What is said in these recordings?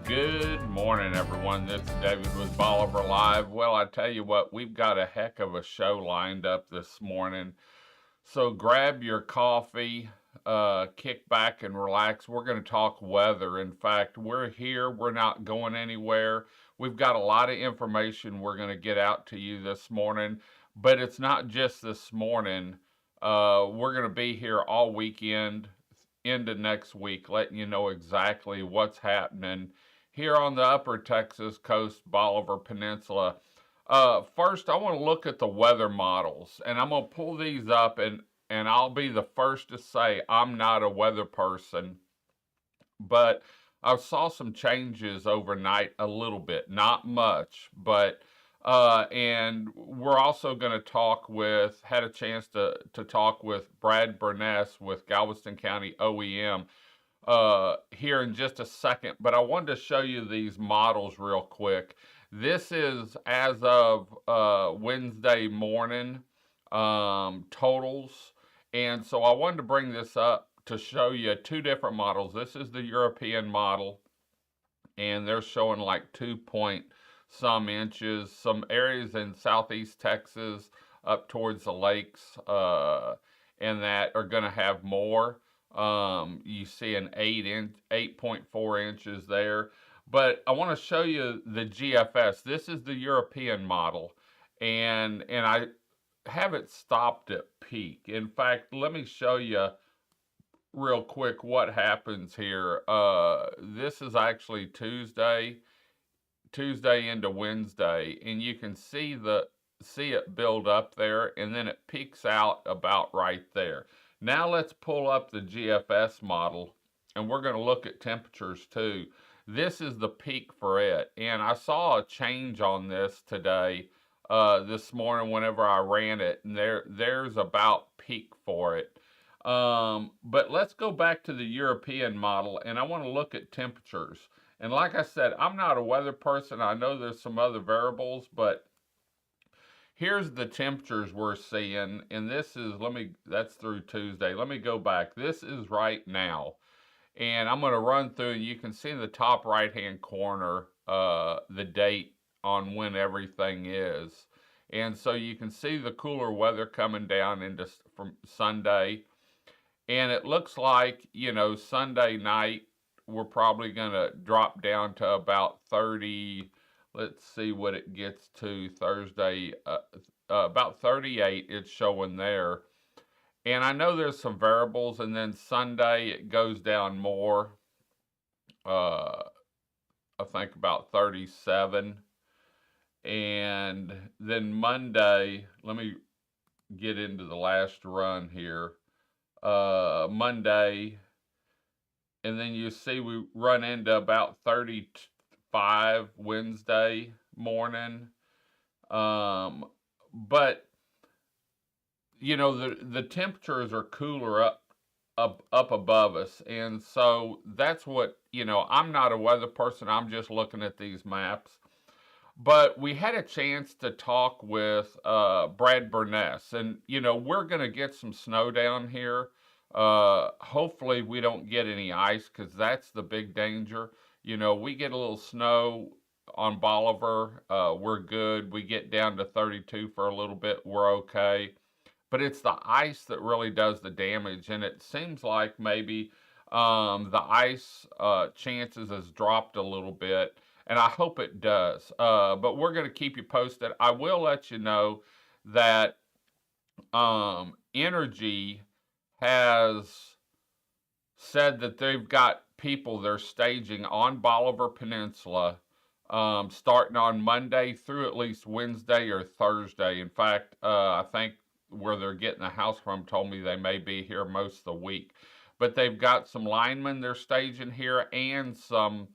Good morning, everyone. This is David with Bolivar Live. Well, I tell you what, we've got a heck of a show lined up this morning. So grab your coffee, kick back and relax. We're going to talk weather. In fact, we're here. We're not going anywhere. We've got a lot of information we're going to get out to you this morning, but it's not just this morning. We're going to be here all weekend into next week, letting you know exactly what's happening here on the upper Texas coast, Bolivar Peninsula. First, I want to look at the weather models, and I'm going to pull these up, and I'll be the first to say I'm not a weather person, but I saw some changes overnight a little bit, not much, but and we're also going to had a chance to talk with Brad Burness with Galveston County OEM here in just a second, but I wanted to show you these models real quick. This is as of Wednesday morning totals, and so I wanted to bring this up to show you two different models. This is the European model, and they're showing like 2 point some inches. Some areas in southeast Texas up towards the lakes and that are going to have more. You see an 8.4 inches there. But I want to show you the GFS. This is the European model, and I have it stopped at peak. In fact, let me show you real quick what happens here. This is actually Tuesday into Wednesday, and you can see it build up there, and then it peaks out about right there. Now let's pull up the GFS model, and we're going to look at temperatures too. This is the peak for it, and I saw a change on this today, this morning whenever I ran it, and there's about peak for it. But let's go back to the European model, and I want to look at temperatures. And like I said, I'm not a weather person. I know there's some other variables, but here's the temperatures we're seeing, and that's through Tuesday. Let me go back. This is right now, and I'm going to run through, and you can see in the top right-hand corner the date on when everything is. And so you can see the cooler weather coming down from Sunday, and it looks like, Sunday night, we're probably going to drop down to about 30. Let's see what it gets to Thursday. About 38 it's showing there. And I know there's some variables, and then Sunday it goes down more. I think about 37. And then Monday, let me get into the last run here. Monday, and then you see we run into about 35 Wednesday morning. But the temperatures are cooler up above us, and so that's what, I'm not a weather person. I'm just looking at these maps. But we had a chance to talk with Brad Burness, and we're going to get some snow down here. Hopefully we don't get any ice, because that's the big danger. We get a little snow on Bolivar, we're good. We get down to 32 for a little bit, we're okay. But it's the ice that really does the damage, and it seems like maybe the ice chances has dropped a little bit, and I hope it does. But we're going to keep you posted. I will let you know that Energy has said that they've got people they're staging on Bolivar Peninsula starting on Monday through at least Wednesday or Thursday. In fact, I think where they're getting the house from told me they may be here most of the week. But they've got some linemen they're staging here, and some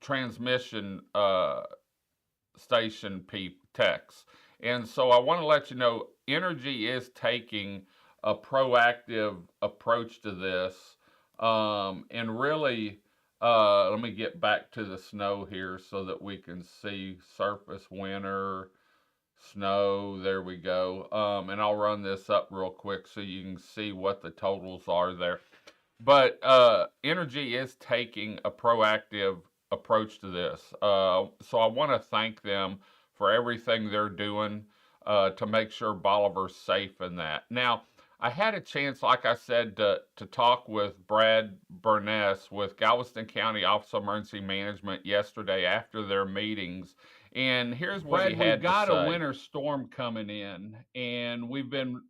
transmission station techs. And so I want to let you know, Energy is taking a proactive approach to this. And really, let me get back to the snow here so that we can see surface winter, snow. There we go. And I'll run this up real quick so you can see what the totals are there. But Energy is taking a proactive approach to this. So I want to thank them for everything they're doing to make sure Bolivar's safe in that. Now, I had a chance, like I said, to talk with Brad Burness with Galveston County Office of Emergency Management yesterday after their meetings. And here's what he Brad, we've had to got a say. winter storm coming in, and we've been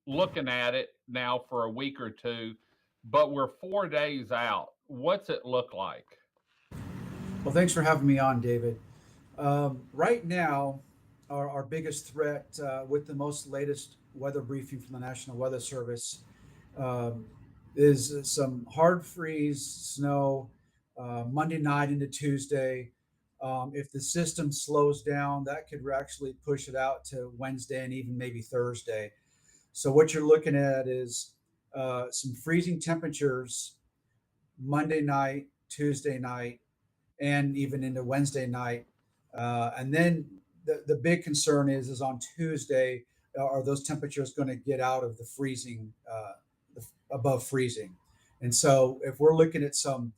looking at it now for a week or two, but we're 4 days out. What's it look like? Well, thanks for having me on, David. Right now, our biggest threat with the most latest weather briefing from the National Weather Service um, is some hard freeze snow Monday night into Tuesday. If the system slows down, that could actually push it out to Wednesday and even maybe Thursday. So, what you're looking at is some freezing temperatures Monday night, Tuesday night, and even into Wednesday night. And then the big concern is on Tuesday, are those temperatures going to get out of the freezing, above freezing? And so if we're looking at some,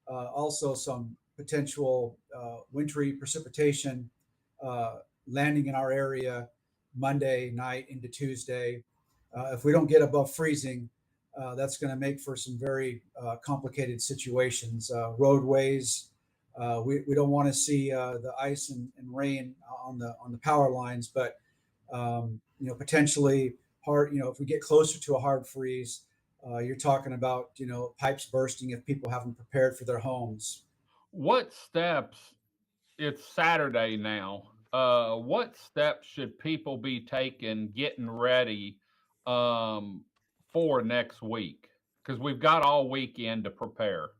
also some potential wintry precipitation landing in our area Monday night into Tuesday, if we don't get above freezing, that's going to make for some very complicated situations. Roadways, we don't want to see the ice and rain on the power lines, but potentially hard. If we get closer to a hard freeze, you're talking about pipes bursting if people haven't prepared for their homes. What steps? It's Saturday now. What steps should people be taking getting ready um, for next week? Because we've got all weekend to prepare.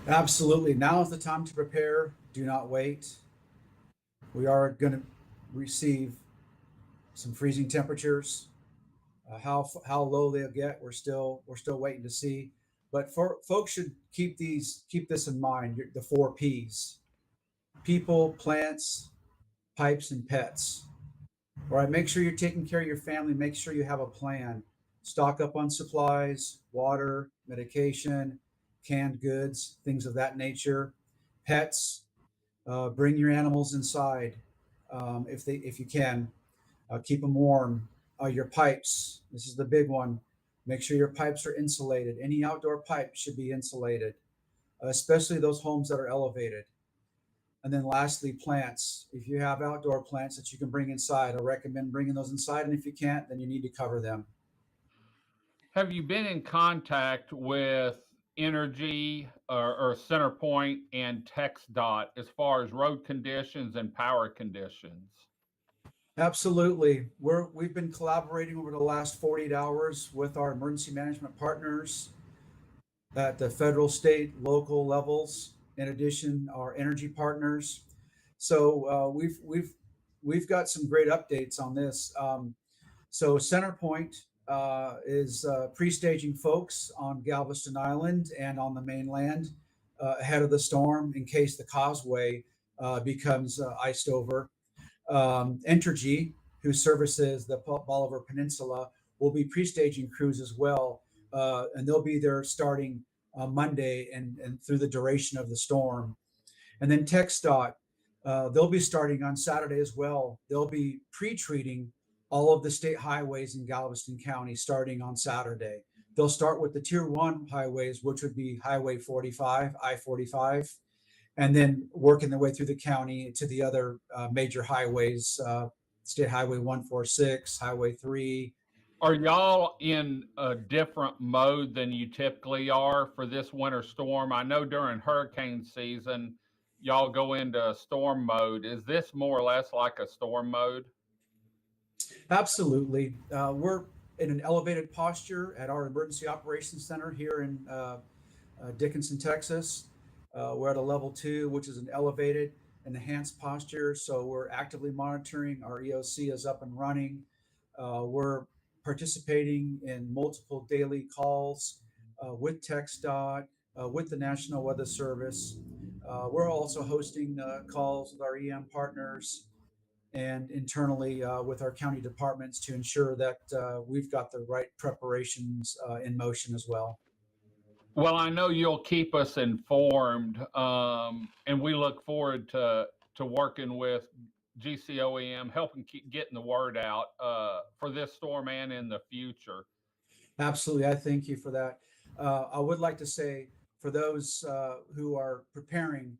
Absolutely, now is the time to prepare. Do not wait. We are going to receive some freezing temperatures. How low they'll get, we're still waiting to see. But for folks should keep this in mind. The four P's: people, plants, pipes, and pets. All right, make sure you're taking care of your family. Make sure you have a plan. Stock up on supplies, water, medication, canned goods, things of that nature. Pets, bring your animals inside if you can. Keep them warm. Your pipes. This is the big one. Make sure your pipes are insulated. Any outdoor pipe should be insulated, especially those homes that are elevated. And then lastly, plants. If you have outdoor plants that you can bring inside, I recommend bringing those inside. And if you can't, then you need to cover them. Have you been in contact with Energy or Centerpoint and TxDOT as far as road conditions and power conditions? Absolutely. We've been collaborating over the last 48 hours with our emergency management partners at the federal, state, local levels. In addition, our energy partners. So we've got some great updates on this. So Centerpoint is pre-staging folks on Galveston Island and on the mainland ahead of the storm in case the causeway becomes iced over. Entergy, who services the Bolivar Peninsula, will be pre-staging crews as well, and they'll be there starting Monday and through the duration of the storm. And then TxDOT, they'll be starting on Saturday as well. They'll be pre-treating all of the state highways in Galveston County starting on Saturday. They'll start with the Tier 1 highways, which would be Highway 45, I-45, and then working their way through the county to the other major highways, State Highway 146, Highway 3. Are y'all in a different mode than you typically are for this winter storm? I know during hurricane season, y'all go into storm mode. Is this more or less like a storm mode? Absolutely. We're in an elevated posture at our emergency operations center here in Dickinson, Texas. We're at a level 2, which is an elevated, enhanced posture. So we're actively monitoring. Our EOC is up and running. We're participating in multiple daily calls with TxDOT, with the National Weather Service. We're also hosting calls with our EM partners and internally with our county departments to ensure that we've got the right preparations in motion as well. Well, I know you'll keep us informed, and we look forward to working with GCOEM, helping keep getting the word out for this storm and in the future. Absolutely. I thank you for that. I would like to say for those who are preparing,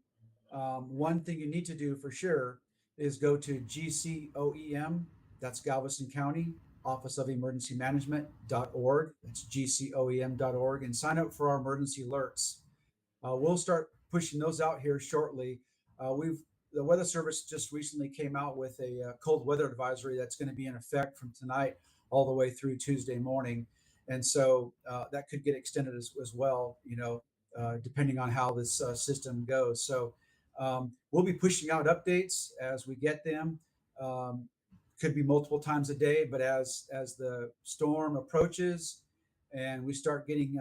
one thing you need to do for sure is go to GCOEM, that's Galveston County, Office of Emergency Management.org. That's GCOEM.org, and sign up for our emergency alerts. We'll start pushing those out here shortly. We've The Weather Service just recently came out with a cold weather advisory that's going to be in effect from tonight all the way through Tuesday morning, and so that could get extended as well. Depending on how this system goes. So we'll be pushing out updates as we get them. Um, could be multiple times a day, but as the storm approaches and we start getting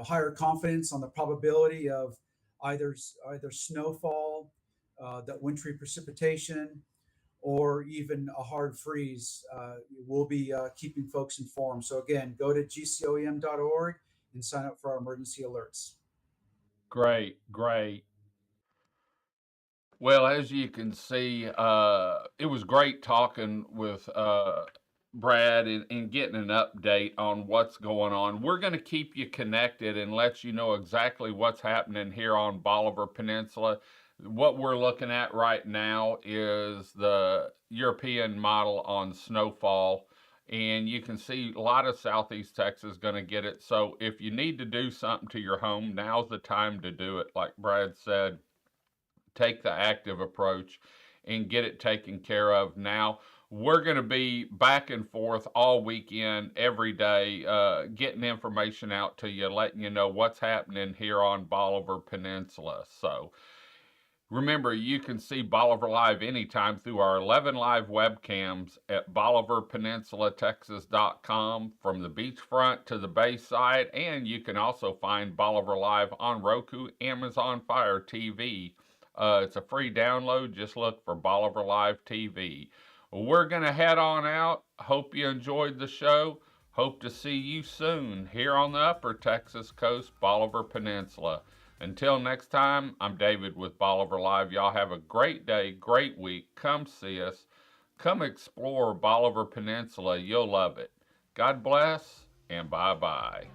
higher confidence on the probability of either snowfall, that wintry precipitation, or even a hard freeze, we'll be keeping folks informed. So again, go to gcoem.org and sign up for our emergency alerts. Great, great. Well, as you can see, it was great talking with Brad and getting an update on what's going on. We're going to keep you connected and let you know exactly what's happening here on Bolivar Peninsula. What we're looking at right now is the European model on snowfall. And you can see a lot of Southeast Texas going to get it. So if you need to do something to your home, now's the time to do it. Like Brad said, take the active approach and get it taken care of now. We're going to be back and forth all weekend, every day, getting information out to you, letting you know what's happening here on Bolivar Peninsula. So remember, you can see Bolivar Live anytime through our 11 live webcams at BolivarPeninsulaTexas.com from the beachfront to the bayside, and you can also find Bolivar Live on Roku, Amazon Fire TV. It's a free download. Just look for Bolivar Live TV. We're going to head on out. Hope you enjoyed the show. Hope to see you soon here on the Upper Texas Coast, Bolivar Peninsula. Until next time, I'm David with Bolivar Live. Y'all have a great day, great week. Come see us. Come explore Bolivar Peninsula. You'll love it. God bless and bye-bye.